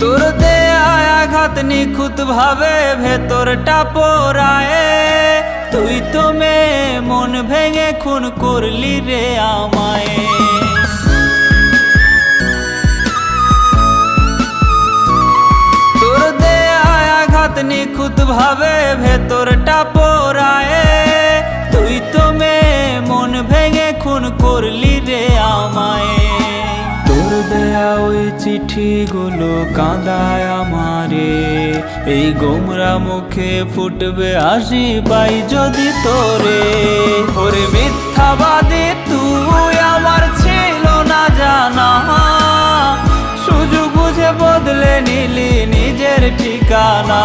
তোর দেয়া আঘাত নিখুঁত ভাবে ভেতরটা পোড়ায়। তুই তো মেয়ে মন ভেঙে খুন করলি রে আমায়। তোর দেয়া আঘাত নিখুঁত ভাবে ভেতরটা পোড়ায়। তুই তো মেয়ে মন ভেঙে খুন করলি রে আমায়। তোর দেয়া ওই চিঠিগুলো কাঁদায় আমারে, এই গোমরা মুখে ফুটবে হাসি পাই যদি তোরে। ওরে মিথ্যাবাদী তুই আমার ছিল না জানা, সুযোগ বুঝে বদলে নিলি নিজের ঠিকানা।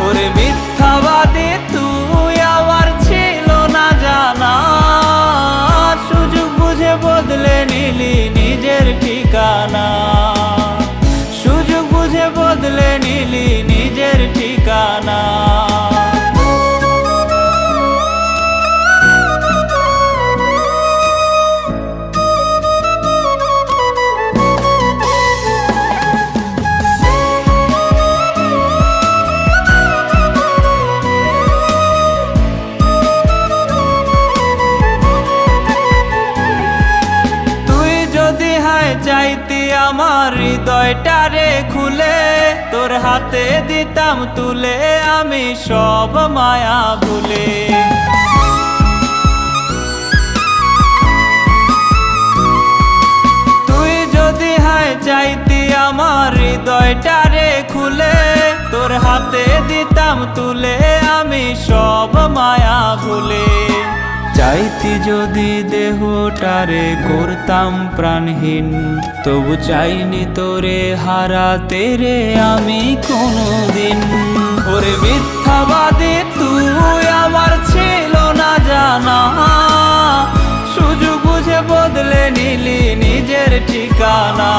ওরে মিথ্যাবাদী তুই আমার ছিল না জানা, সুযোগ বুঝে বদলে নিলি নিজের ঠিকানা। সুযোগ বুঝে বদলে নিলি নিজের ঠিকানা। চাইতি আমার হৃদয়টারে খুলে, তোর হাতে দিতাম তুলে আমি সব মায়া ভুলে। তুই যদি চাইতি আমার হৃদয়টারে খুলে, তোর হাতে দিতাম তুলে আমি সব মায়া ভুলে। চাইতি যদি দেহটারে করতাম প্রাণহীন, তবু চাইনি তোরে হারাতে রে আমি কোনোদিন। ওরে মিথ্যাবাদী তুই আমার ছিল না জানা, সুযোগ বুঝে বদলে নিলি নিজের ঠিকানা।